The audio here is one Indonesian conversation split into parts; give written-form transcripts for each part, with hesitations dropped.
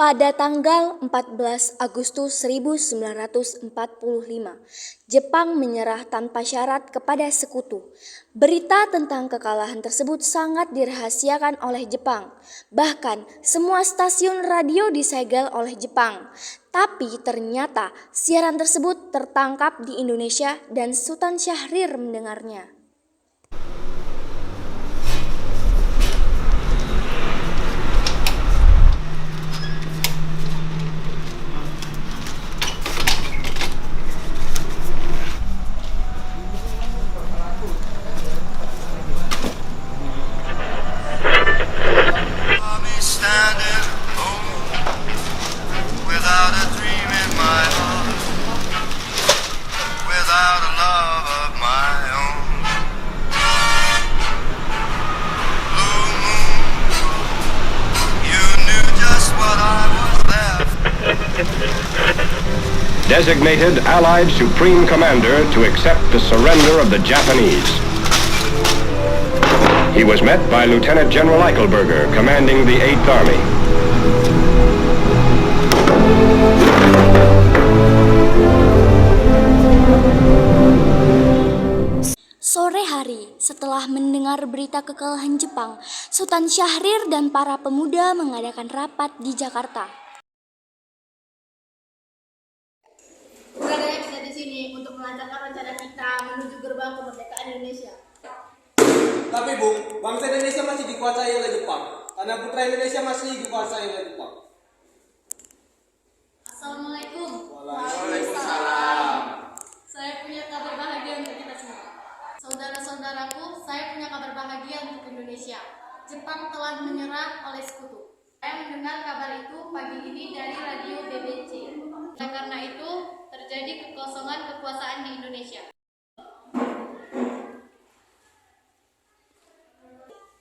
Pada tanggal 14 Agustus 1945, Jepang menyerah tanpa syarat kepada Sekutu. Berita tentang kekalahan tersebut sangat dirahasiakan oleh Jepang. Bahkan, semua stasiun radio disegel oleh Jepang. Tapi ternyata siaran tersebut tertangkap di Indonesia dan Sultan Syahrir mendengarnya. Standing alone without a dream in my heart, without a love of my own. Blue moon, you knew just what I was there. Designated Allied Supreme Commander to accept the surrender of the Japanese. He was met by Lieutenant General Eichelberger, commanding the 8th Army. Sore hari, setelah mendengar berita kekalahan Jepang, Sultan Syahrir dan para pemuda mengadakan rapat di Jakarta. Bukannya kita di sini untuk melancarkan rencana kita menuju gerbang kemerdekaan Indonesia. Tapi Bu, bangsa Indonesia masih dikuasai oleh Jepang. Tanah putra Indonesia masih dikuasai oleh Jepang. Assalamualaikum. Waalaikumsalam. Saya punya kabar bahagia untuk kita semua. Saudara-saudaraku, saya punya kabar bahagia untuk Indonesia. Jepang telah menyerah oleh Sekutu. Saya mendengar kabar itu pagi ini dari radio BBC. Dan karena itu, terjadi kekosongan kekuasaan di Indonesia.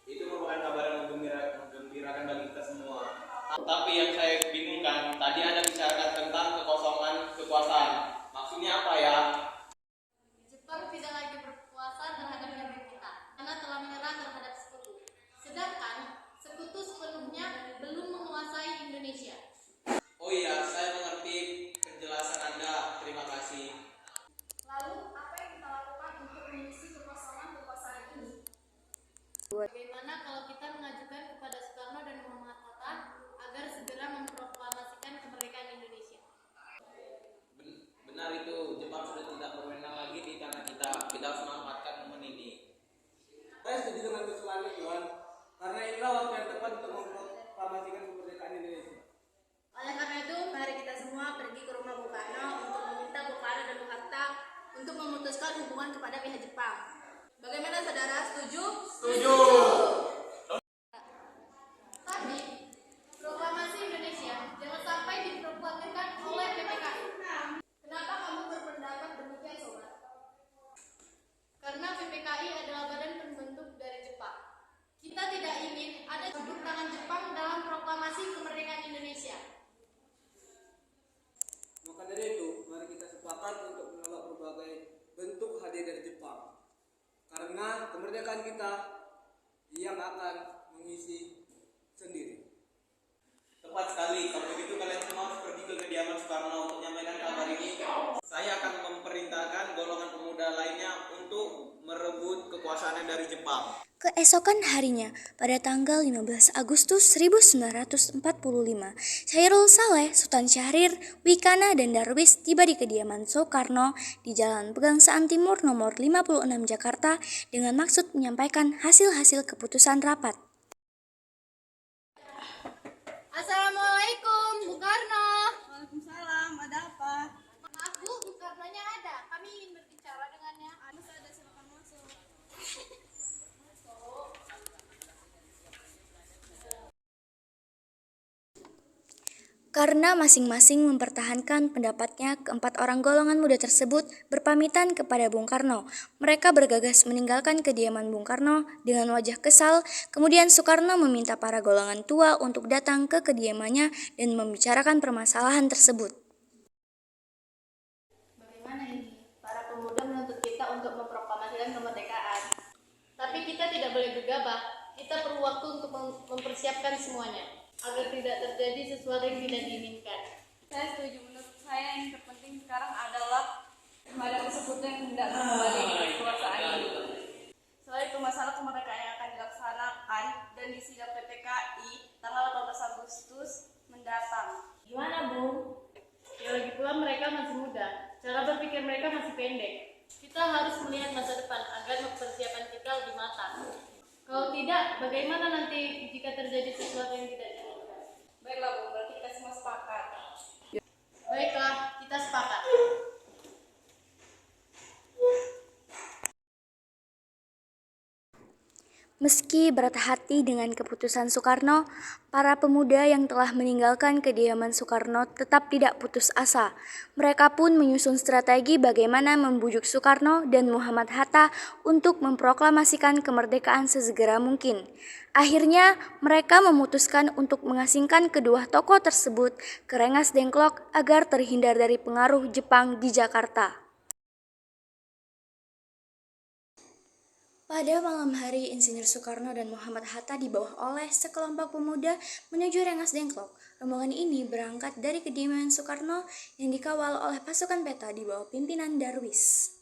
Itu merupakan kabar yang menggembirakan bagi kita semua. Tapi yang saya bingungkan, tadi Anda bicarakan tentang kekosongan kekuasaan. Maksudnya apa ya? Jepang tidak lagi berkuasa terhadap negeri kita karena telah menyerah terhadap Sekutu. Sedangkan Sekutu sepenuhnya belum menguasai Indonesia. Oh iya, saya mengerti penjelasan Anda. Terima kasih. Lalu apa yang kita lakukan untuk mengisi kekosongan kekuasaan ini? Bagaimana kalau kita mengajukan kepada Soekarno dan Muhammad Hatta agar segera memproklamasikan kemerdekaan Indonesia? Benar itu, Jepang sudah tidak berwenang lagi di tanah kita. Kita harus memanfaatkan momen ini. Saya setuju dengan usulan Tuhan, karena inilah waktu yang tepat untuk memproklamasikan kemerdekaan Indonesia. Oleh karena itu, mari kita semua pergi ke rumah Bung Karno untuk meminta Bung Karno dan Bung Hatta untuk memutuskan hubungan kepada pihak Jepang. Bagaimana saudara, setuju? Setuju. Tapi, proklamasi Indonesia jangan sampai diproklamirkan oleh PPKI. Kenapa kamu berpendapat demikian, sobat? Karena PPKI adalah badan pembentuk dari Jepang. Kita tidak ingin ada campur tangan Jepang dalam proklamasi kemerdekaan Indonesia. Maka dari itu, mari kita sepakat untuk menolak berbagai bentuk hadir dari Jepang. Karena kemerdekaan kita yang akan mengisi sendiri. Tepat sekali. Kalau begitu kalian semua harus pergi ke kediaman Soekarno untuk menyampaikan kabar ini. Saya akan memerintahkan golongan pemuda lainnya untuk merebut kekuasaannya dari Jepang. Keesokan harinya, pada tanggal 15 Agustus 1945, Chairul Saleh, Sultan Syahrir, Wikana, dan Darwis tiba di kediaman Soekarno di Jalan Pegangsaan Timur nomor 56 Jakarta dengan maksud menyampaikan hasil-hasil keputusan rapat. Assalamualaikum, Bung Karno. Waalaikumsalam, ada apa? Maaf Bu, Bung Karnonya ada. Kami ingin berbicara dengannya. Ada, silakan masuk. Karena masing-masing mempertahankan pendapatnya, keempat orang golongan muda tersebut berpamitan kepada Bung Karno. Mereka bergegas meninggalkan kediaman Bung Karno dengan wajah kesal. Kemudian Soekarno meminta para golongan tua untuk datang ke kediamannya dan membicarakan permasalahan tersebut. Bagaimana ini? Para pemuda menuntut kita untuk memproklamasikan kemerdekaan. Tapi kita tidak boleh gegabah. kita perlu waktu untuk mempersiapkan semuanya agar tidak terjadi sesuatu yang tidak diinginkan. Saya setuju. Menurut saya yang terpenting sekarang adalah menghadapi sekutu yang hendak kembali ke kekuasaan ini. Selain itu, masalah kemerdekaan yang akan dilaksanakan dan disidang PPKI tanggal 18 Agustus mendatang. Gimana, Bu? Ya lagi pula mereka masih muda, cara berpikir mereka masih pendek. Kita harus melihat masa depan agar persiapan kita lebih matang. Kalau tidak, bagaimana nanti jika terjadi sesuatu yang tidak diinginkan? Baiklah, Bu, berarti kita semua sepakat. Baiklah, kita sepakat. Meski berat hati dengan keputusan Soekarno, para pemuda yang telah meninggalkan kediaman Soekarno tetap tidak putus asa. Mereka pun menyusun strategi bagaimana membujuk Soekarno dan Muhammad Hatta untuk memproklamasikan kemerdekaan sesegera mungkin. Akhirnya, mereka memutuskan untuk mengasingkan kedua tokoh tersebut ke Rengas Dengklok agar terhindar dari pengaruh Jepang di Jakarta. Pada malam hari, Insinyur Soekarno dan Muhammad Hatta dibawa oleh sekelompok pemuda menuju Rengas Dengklok. Rombongan ini berangkat dari kediaman Soekarno yang dikawal oleh pasukan peta di bawah pimpinan Darwis.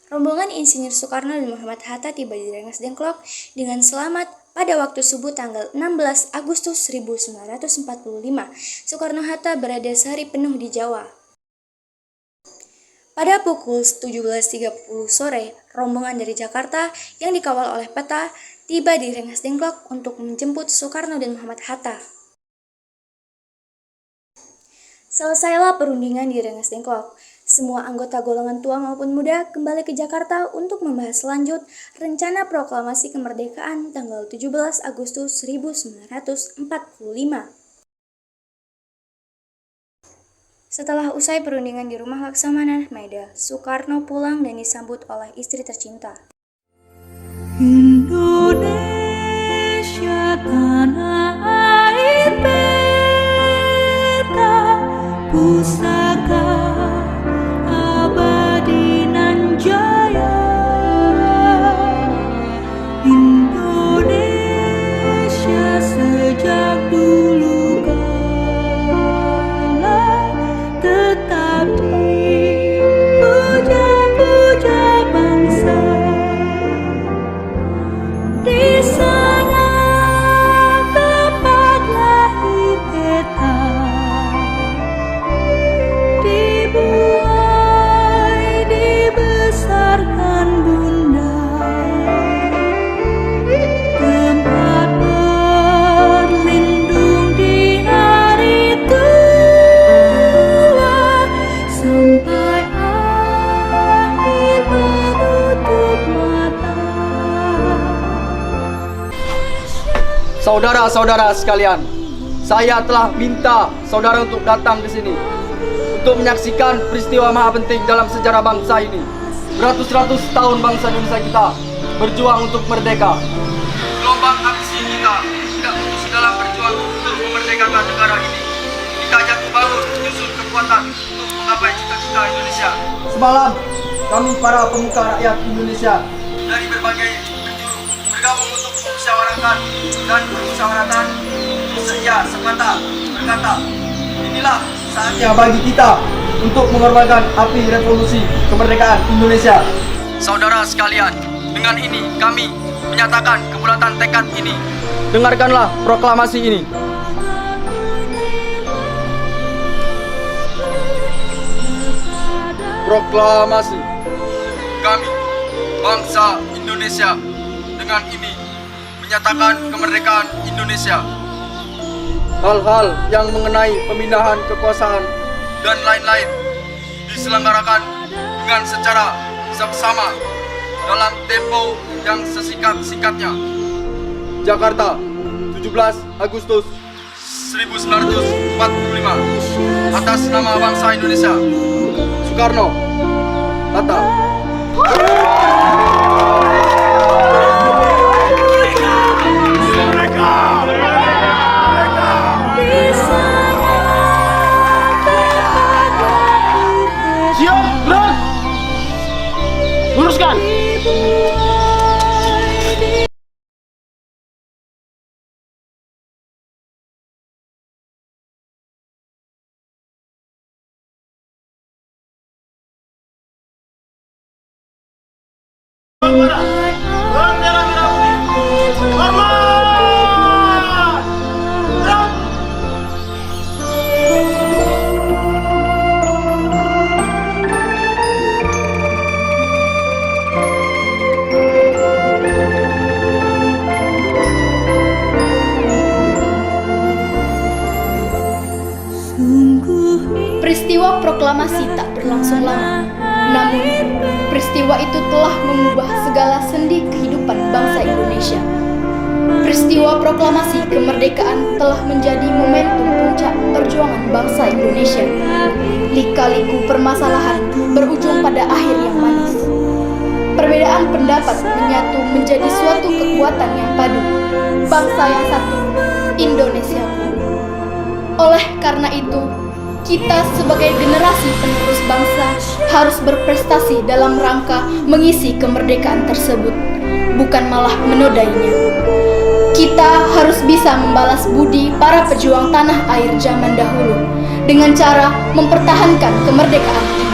Rombongan Insinyur Soekarno dan Muhammad Hatta tiba di Rengas Dengklok dengan selamat pada waktu subuh tanggal 16 Agustus 1945. Soekarno-Hatta berada sehari penuh di Jawa. Pada pukul 17.30 sore, rombongan dari Jakarta yang dikawal oleh peta tiba di Rengas Dengklok untuk menjemput Soekarno dan Muhammad Hatta. Selesailah perundingan di Rengas Dengklok. Semua anggota golongan tua maupun muda kembali ke Jakarta untuk membahas lanjut rencana proklamasi kemerdekaan tanggal 17 Agustus 1945. Setelah usai perundingan di rumah Laksamana Maeda, Soekarno pulang dan disambut oleh istri tercinta. Indonesia tanah air beta, pusaka abadi nan jaya. Indonesia sejak dulu tetap dipuja-puja bangsa. Di sana tempat lahir beta, dibuai dibesarkan bunda, tempat berlindung di hari tua, sampai akhir menutup mata. Saudara-saudara sekalian, saya telah minta saudara untuk datang ke sini untuk menyaksikan peristiwa maha penting dalam sejarah bangsa ini. Beratus-ratus tahun bangsa Indonesia kita berjuang untuk merdeka. Gelombang aksi kita tidak putus dalam berjuang untuk memerdekakan negara ini. Kita jatuh bangun menyusun kekuatan untuk menggapai cita-cita Indonesia. Semalam kami para pemuka rakyat Indonesia dari berbagai penjuru bergabung untuk musyawarahkan dan bermusyawaratan seia sepatah berkata, inilah saatnya bagi kita untuk mengorbankan api revolusi kemerdekaan Indonesia. Saudara sekalian, dengan ini kami menyatakan kebulatan tekad ini. Dengarkanlah proklamasi ini. Proklamasi. Kami, bangsa Indonesia, dengan ini menyatakan kemerdekaan Indonesia. Hal-hal yang mengenai pemindahan kekuasaan dan lain-lain diselenggarakan dengan secara seksama dalam tempo yang sesingkat-singkatnya. Jakarta, 17 Agustus 1945. Atas nama bangsa Indonesia, Soekarno, Hatta. Peristiwa proklamasi tak berlangsung lama, namun peristiwa itu telah mengubah segala sendi kehidupan bangsa Indonesia. Peristiwa proklamasi kemerdekaan telah menjadi momentum puncak perjuangan bangsa Indonesia. Lika-liku permasalahan berujung pada akhir yang manis. Perbedaan pendapat menyatu menjadi suatu kekuatan yang padu. Bangsa yang satu, Indonesiaku. Oleh karena itu, kita sebagai generasi penerus bangsa harus berprestasi dalam rangka mengisi kemerdekaan tersebut, bukan malah menodainya. Kita harus bisa membalas budi para pejuang tanah air zaman dahulu dengan cara mempertahankan kemerdekaan kita.